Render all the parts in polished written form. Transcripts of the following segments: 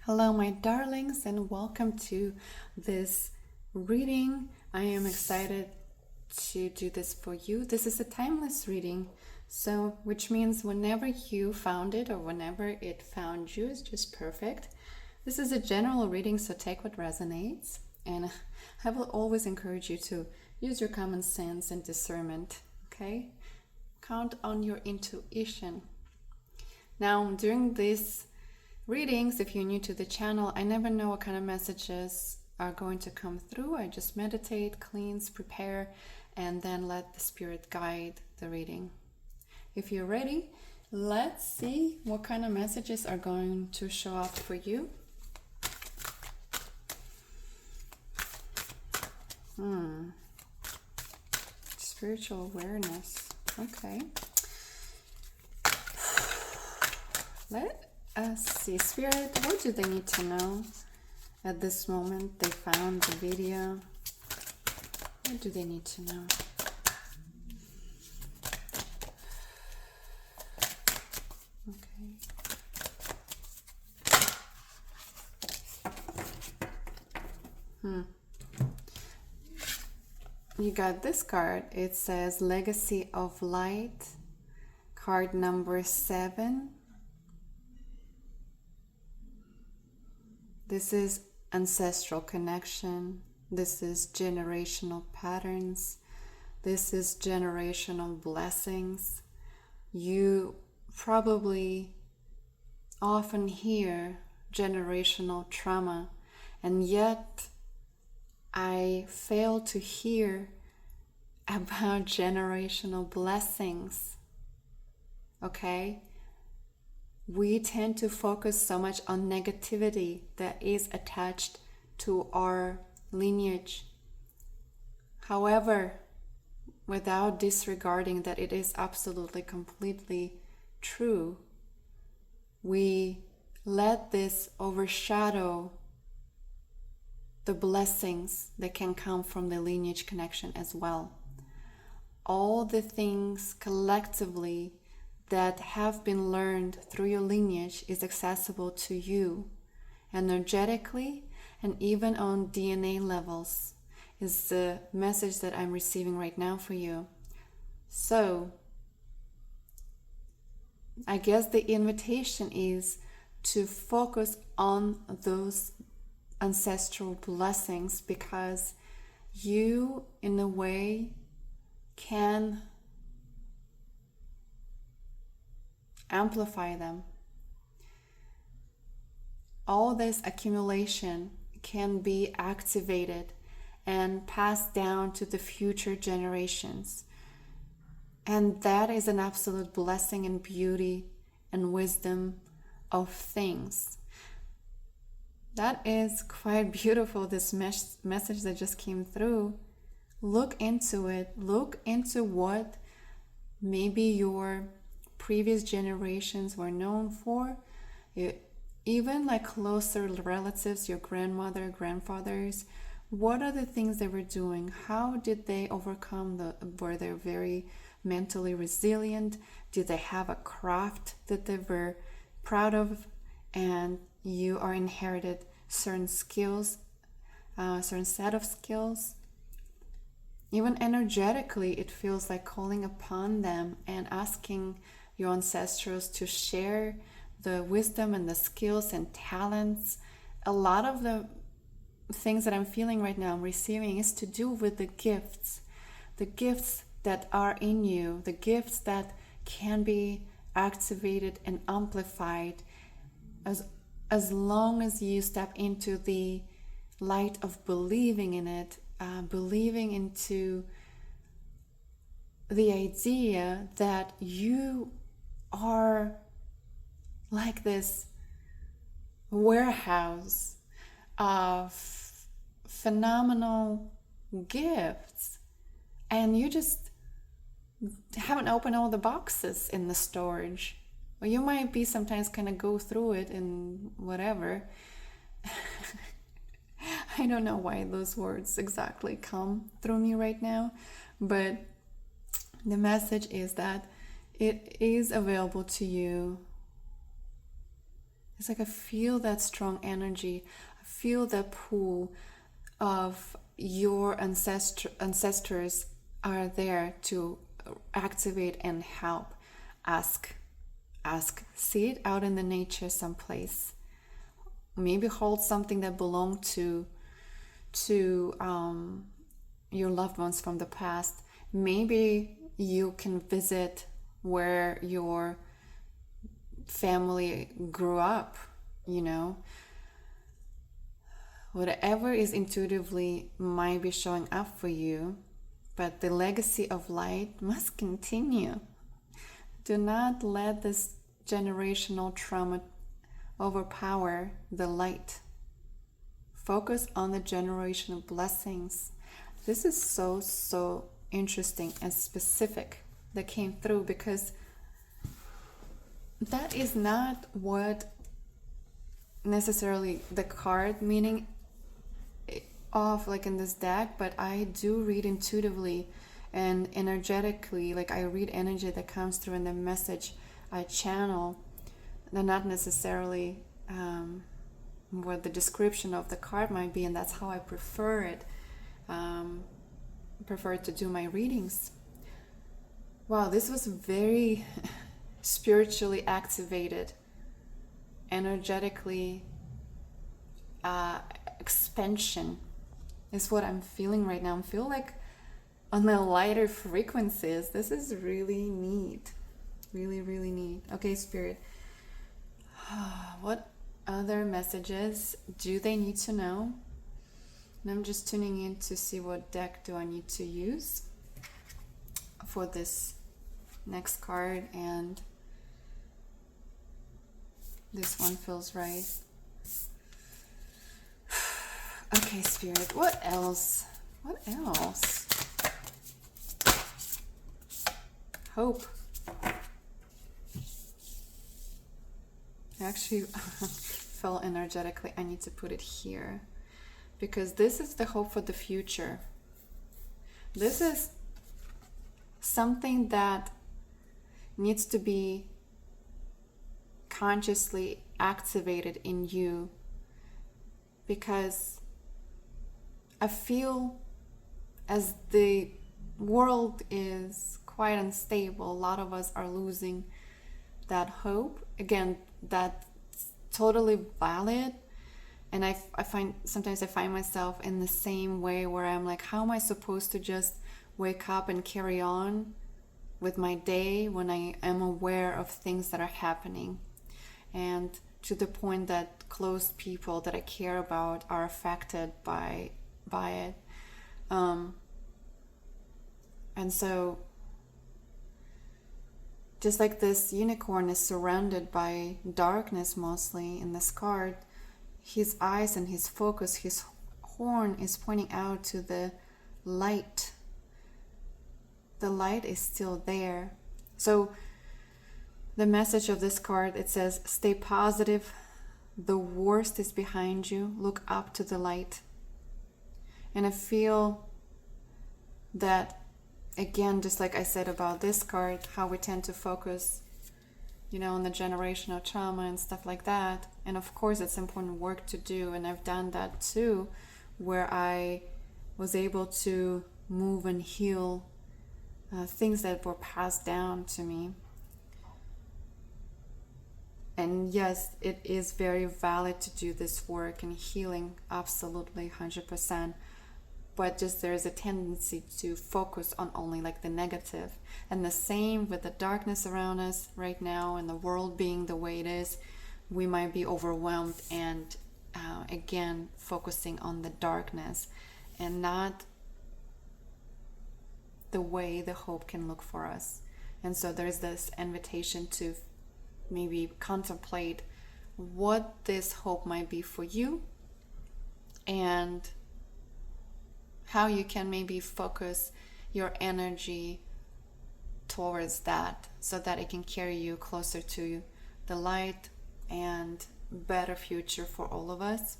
Hello, my darlings, and welcome to this reading. I am excited to do this for you. This is a timeless reading, which means whenever you found it or whenever it found you is just perfect. This is a general reading, so take what resonates, and I will always encourage you to use your common sense and discernment, okay? Count on your intuition. Now, during this readings, if you're new to the channel, I never know what kind of messages are going to come through. I just meditate, cleanse, prepare, and then let the spirit guide the reading. If you're ready, let's see what kind of messages are going to show up for you. Spiritual awareness. Okay. Let us see. Spirit, what do they need to know at this moment? They found the video. What do they need to know? Okay. You got this card. It says Legacy of Light, card number 7. This is ancestral connection. This is generational patterns. This is generational blessings. You probably often hear generational trauma, and yet I fail to hear about generational blessings. Okay? We tend to focus so much on negativity that is attached to our lineage. However, without disregarding that it is absolutely, completely true, we let this overshadow the blessings that can come from the lineage connection as well. All the things collectively that have been learned through your lineage is accessible to you energetically and even on DNA levels, is the message that I'm receiving right now for you. So I guess the invitation is to focus on those ancestral blessings, because you in a way can amplify them. All this accumulation can be activated and passed down to the future generations. And that is an absolute blessing and beauty and wisdom of things. That is quite beautiful, this message that just came through. Look into it. Look into what maybe your previous generations were known for. Even like closer relatives, your grandmother, grandfathers, what are the things they were doing? How did they overcome were they very mentally resilient? Did they have a craft that they were proud of? And you are inherited certain skills, certain set of skills. Even energetically, it feels like calling upon them and asking your ancestors to share the wisdom and the skills and talents. A lot of the things that I'm feeling right now, I'm receiving, is to do with the gifts that are in you, the gifts that can be activated and amplified as long as you step into the light of believing in it, believing into the idea that you are like this warehouse of phenomenal gifts, and you just haven't opened all the boxes in the storage. Or you might be sometimes kind of go through it and whatever. I don't know why those words exactly come through me right now, but the message is that it is available to you It's like I feel that strong energy. I feel the pull of your ancestors are there to activate and help. Ask, see it out in the nature someplace. Maybe hold something that belonged to your loved ones from the past. Maybe you can visit where your family grew up, whatever is intuitively might be showing up for you, but the legacy of light must continue. Do not let this generational trauma overpower the light. Focus on the generational blessings. This is so interesting and specific that came through, because that is not what necessarily the card meaning of like in this deck, but I do read intuitively and energetically. Like I read energy that comes through in the message I channel. They're not necessarily what the description of the card might be, and that's how I prefer it. Prefer to do my readings. Wow, this was very spiritually activated, energetically expansion is what I'm feeling right now. I feel like on the lighter frequencies. This is really neat. Really neat. Okay, Spirit. What other messages do they need to know? And I'm just tuning in to see what deck do I need to use for this next card, and this one feels right. Okay, Spirit, what else? What else? Hope. I actually felt energetically I need to put it here, because this is the hope for the future. This is something that needs to be consciously activated in you, because I feel as the world is quite unstable, a lot of us are losing that hope. Again, that's totally valid. And I find sometimes I find myself in the same way where I'm like, how am I supposed to just wake up and carry on with my day when I am aware of things that are happening? And to the point that close people that I care about are affected by it. And so just like this unicorn is surrounded by darkness mostly in this card, his eyes and his focus, his horn is pointing out to the light. The light is still there. So the message of this card, it says, stay positive. The worst is behind you. Look up to the light. And I feel that, again, just like I said about this card, how we tend to focus, on the generational trauma and stuff like that. And of course, it's important work to do. And I've done that too, where I was able to move and heal things that were passed down to me. And yes, it is very valid to do this work and healing, absolutely 100%. But just there's a tendency to focus on only like the negative. And the same with the darkness around us right now and the world being the way it is, we might be overwhelmed and again focusing on the darkness and not the way the hope can look for us. And so there's this invitation to maybe contemplate what this hope might be for you, and how you can maybe focus your energy towards that so that it can carry you closer to the light and better future for all of us,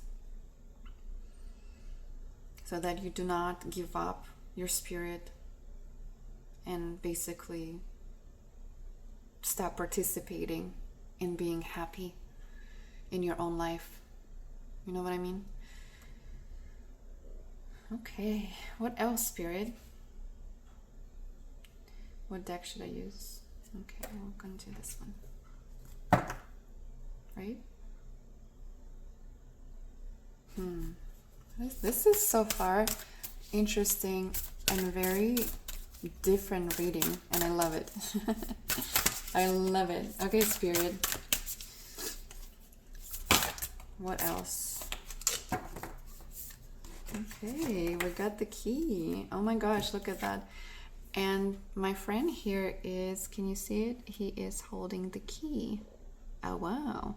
so that you do not give up your spirit and basically stop participating in being happy in your own life. You know what I mean? Okay, what else, Spirit? What deck should I use? Okay, we're going to do this one. Right? This is so far interesting and very different reading, and I love it. I love it. Okay, Spirit. What else? Okay, we got the key. Oh my gosh, look at that. And my friend here is, can you see it? He is holding the key. Oh, wow.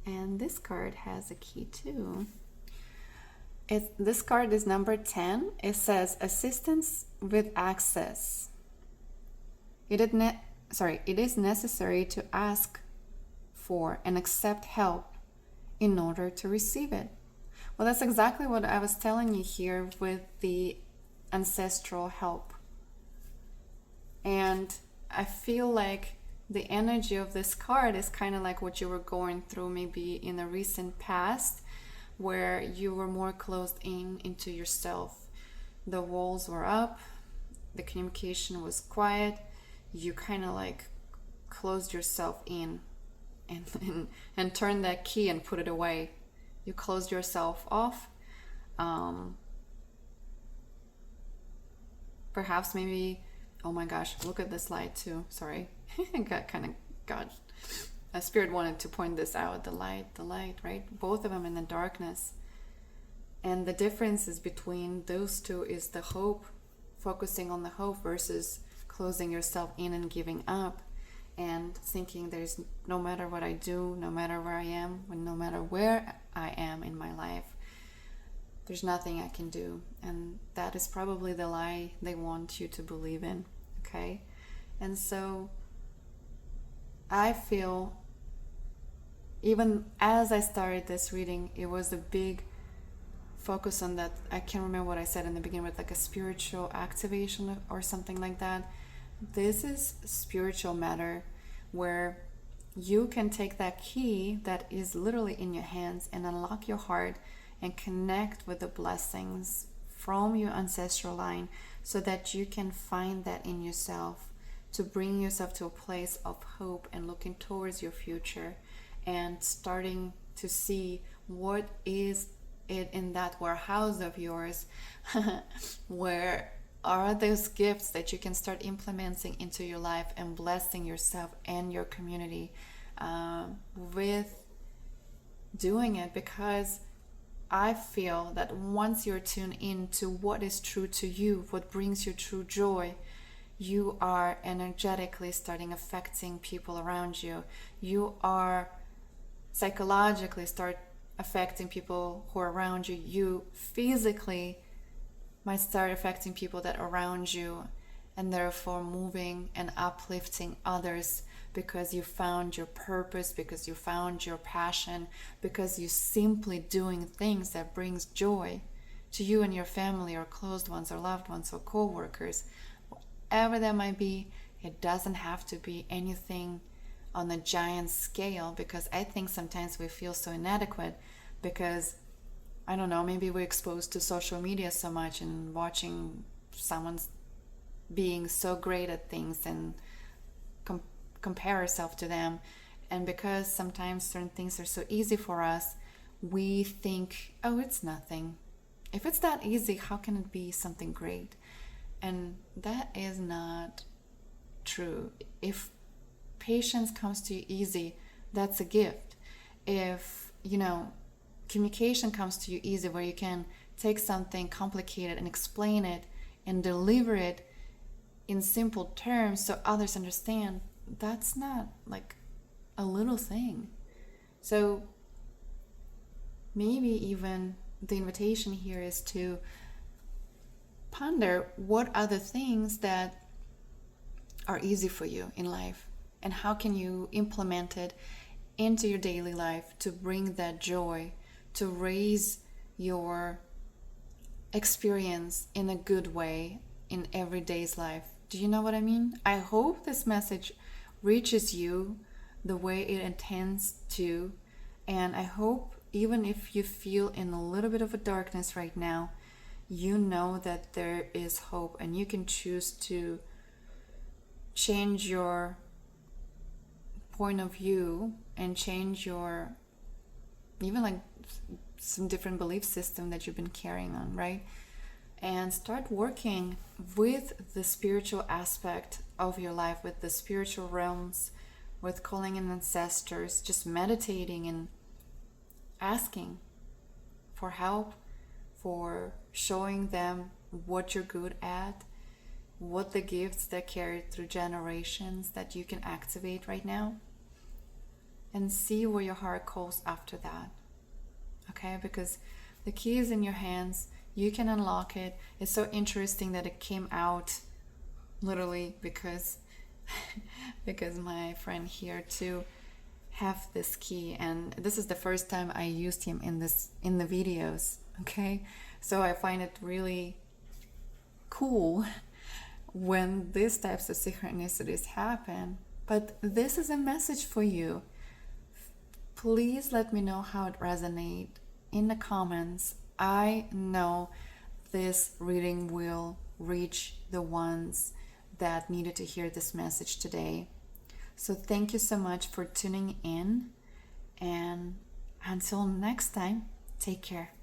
And this card has a key too. This card is number 10. It says assistance with access. It is necessary to ask for and accept help in order to receive it. Well, that's exactly what I was telling you here with the ancestral help. And I feel like the energy of this card is kind of like what you were going through maybe in a recent past, where you were more closed into yourself. The walls were up, the communication was quiet, you kind of like closed yourself in and turned that key and put it away. You closed yourself off. Perhaps maybe, oh my gosh, look at this light too. Sorry, a spirit wanted to point this out. The light, right? Both of them in the darkness. And the differences between those two is the hope, focusing on the hope versus closing yourself in and giving up and thinking there's no matter what I do, no matter where I am, no matter where I am in my life, there's nothing I can do. And that is probably the lie they want you to believe in, okay? And so I feel, even as I started this reading, it was a big focus on that. I can't remember what I said in the beginning, with like a spiritual activation or something like that. This is spiritual matter, where you can take that key that is literally in your hands and unlock your heart and connect with the blessings from your ancestral line, so that you can find that in yourself, to bring yourself to a place of hope and looking towards your future and starting to see what is it in that warehouse of yours. Where are those gifts that you can start implementing into your life and blessing yourself and your community with doing it? Because I feel that once you're tuned into what is true to you, what brings you true joy, you are energetically starting affecting people around you. You are psychologically start affecting people who are around you. You physically might start affecting people that are around you, and therefore moving and uplifting others, because you found your purpose, because you found your passion, because you're simply doing things that brings joy to you and your family or close ones or loved ones or co-workers, whatever that might be. It doesn't have to be anything on a giant scale, because I think sometimes we feel so inadequate because, I don't know, maybe we're exposed to social media so much and watching someone's being so great at things and compare ourselves to them. And because sometimes certain things are so easy for us, we think, oh, it's nothing. If it's that easy, how can it be something great? And that is not true. If patience comes to you easy, that's a gift. If, communication comes to you easy, where you can take something complicated and explain it and deliver it in simple terms so others understand, that's not like a little thing. So maybe even the invitation here is to ponder what are the things that are easy for you in life, and how can you implement it into your daily life to bring that joy, to raise your experience in a good way in everyday's life. Do you know what I mean? I hope this message reaches you the way it intends to, And I hope, even if you feel in a little bit of a darkness right now, you know that there is hope, and you can choose to change your point of view and change your, even like some different belief system that you've been carrying on, right? And start working with the spiritual aspect of your life, with the spiritual realms, with calling in ancestors, just meditating and asking for help, for showing them what you're good at, what the gifts that carried through generations that you can activate right now, and see where your heart calls after that. Okay, because the key is in your hands. You can unlock it. It's so interesting that it came out literally because because my friend here too have this key, and this is the first time I used him in the videos. Okay, so I find it really cool when these types of synchronicities happen. But this is a message for you. Please let me know how it resonates in the comments. I know this reading will reach the ones that needed to hear this message today. So thank you so much for tuning in, and until next time, take care.